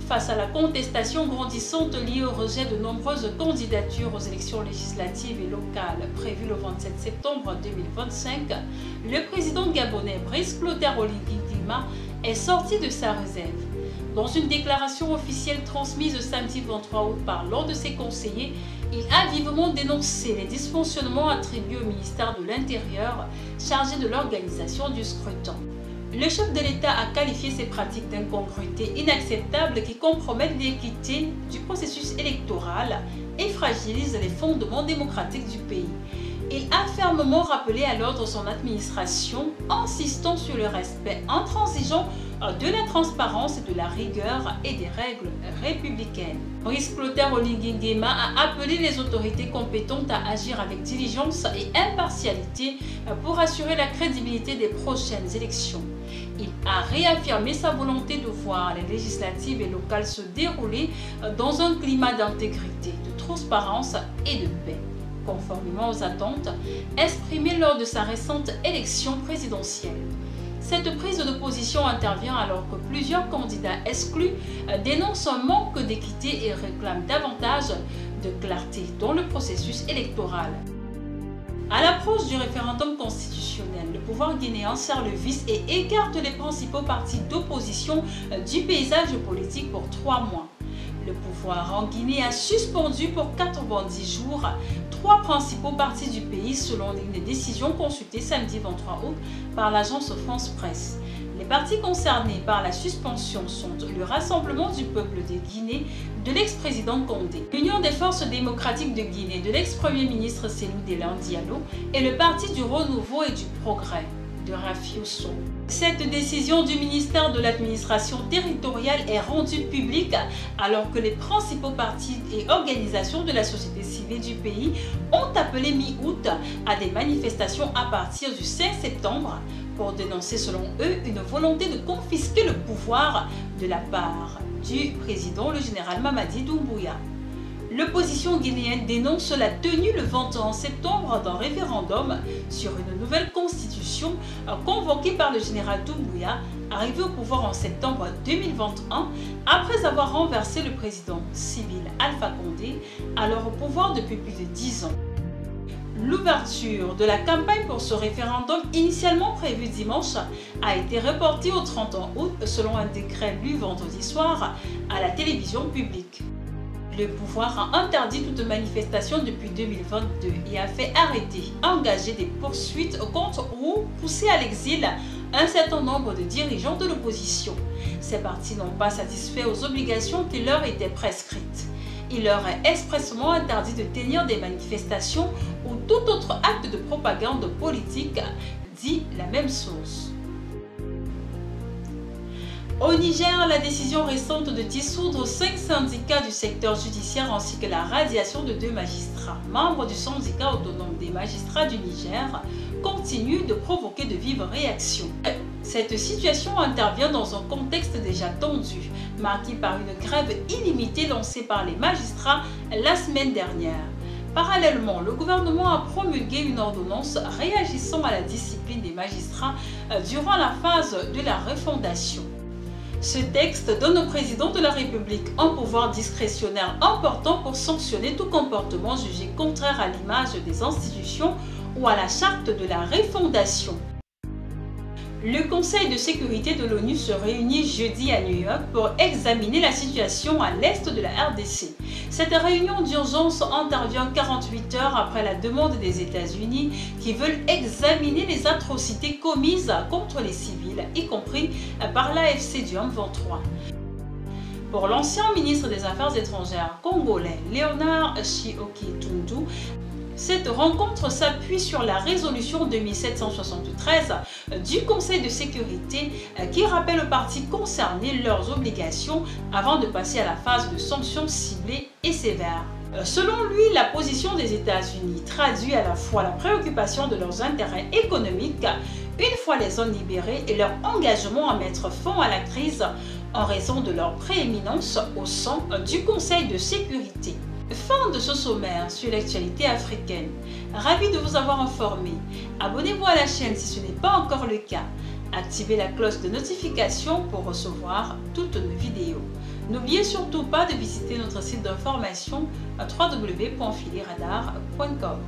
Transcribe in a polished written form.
Face à la contestation grandissante liée au rejet de nombreuses candidatures aux élections législatives et locales prévues le 27 septembre 2025, le président gabonais Brice Clotaire Oligui Nguema est sorti de sa réserve. Dans une déclaration officielle transmise samedi 23 août par l'un de ses conseillers, il a vivement dénoncé les dysfonctionnements attribués au ministère de l'Intérieur chargé de l'organisation du scrutin. Le chef de l'État a qualifié ces pratiques d'incongruité inacceptables qui compromettent l'équité du processus électoral et fragilisent les fondements démocratiques du pays. Il a fermement rappelé à l'ordre son administration, insistant sur le respect intransigeant de la transparence et de la rigueur et des règles républicaines. Brice Clotaire Oligui Nguema a appelé les autorités compétentes à agir avec diligence et impartialité pour assurer la crédibilité des prochaines élections. Il a réaffirmé sa volonté de voir les législatives et locales se dérouler dans un climat d'intégrité, de transparence et de paix, conformément aux attentes exprimées lors de sa récente élection présidentielle. Cette prise de position intervient alors que plusieurs candidats exclus dénoncent un manque d'équité et réclament davantage de clarté dans le processus électoral. À l'approche du référendum constitutionnel, le pouvoir guinéen serre le vice et écarte les principaux partis d'opposition du paysage politique pour 3 mois. Le pouvoir en Guinée a suspendu pour 90 jours 3 principaux partis du pays selon une décision consultée samedi 23 août par l'agence France Presse. Les partis concernés par la suspension sont le Rassemblement du peuple de Guinée de l'ex-président Condé, l'Union des forces démocratiques de Guinée de l'ex-premier ministre Cellou Dalein Diallo et le Parti du renouveau et du progrès de Rafiou Sow. Cette décision du ministère de l'administration territoriale est rendue publique alors que les principaux partis et organisations de la société civile du pays ont appelé mi-août à des manifestations à partir du 5 septembre pour dénoncer selon eux une volonté de confisquer le pouvoir de la part du président le général Mamadi Doumbouya. L'opposition guinéenne dénonce la tenue le 21 septembre d'un référendum sur une nouvelle constitution convoquée par le général Doumbouya, arrivé au pouvoir en septembre 2021 après avoir renversé le président civil Alpha Condé, alors au pouvoir depuis plus de 10 ans. L'ouverture de la campagne pour ce référendum initialement prévu dimanche a été reportée au 31 août selon un décret lu vendredi soir à la télévision publique. Le pouvoir a interdit toute manifestation depuis 2022 et a fait arrêter, engager des poursuites contre ou pousser à l'exil un certain nombre de dirigeants de l'opposition. Ces partis n'ont pas satisfait aux obligations qui leur étaient prescrites. Il leur est expressément interdit de tenir des manifestations ou tout autre acte de propagande politique, dit la même source. Au Niger, la décision récente de dissoudre 5 syndicats du secteur judiciaire ainsi que la radiation de 2 magistrats, membres du syndicat autonome des magistrats du Niger, continue de provoquer de vives réactions. Cette situation intervient dans un contexte déjà tendu, marqué par une grève illimitée lancée par les magistrats la semaine dernière. Parallèlement, le gouvernement a promulgué une ordonnance réagissant à la discipline des magistrats durant la phase de la refondation. Ce texte donne au président de la République un pouvoir discrétionnaire important pour sanctionner tout comportement jugé contraire à l'image des institutions ou à la charte de la refondation. Le Conseil de sécurité de l'ONU se réunit jeudi à New York pour examiner la situation à l'est de la RDC. Cette réunion d'urgence intervient 48 heures après la demande des États-Unis qui veulent examiner les atrocités commises contre les civils, y compris par l'AFC du M23. Pour l'ancien ministre des Affaires étrangères congolais Léonard Chioki Tundu, cette rencontre s'appuie sur la résolution 2773 du Conseil de sécurité qui rappelle aux parties concernées leurs obligations avant de passer à la phase de sanctions ciblées et sévères. Selon lui, la position des États-Unis traduit à la fois la préoccupation de leurs intérêts économiques une fois les zones libérées et leur engagement à mettre fin à la crise en raison de leur prééminence au sein du Conseil de sécurité. Fin de ce sommaire sur l'actualité africaine. Ravi de vous avoir informé. Abonnez-vous à la chaîne si ce n'est pas encore le cas. Activez la cloche de notification pour recevoir toutes nos vidéos. N'oubliez surtout pas de visiter notre site d'information à www.fileradar.com.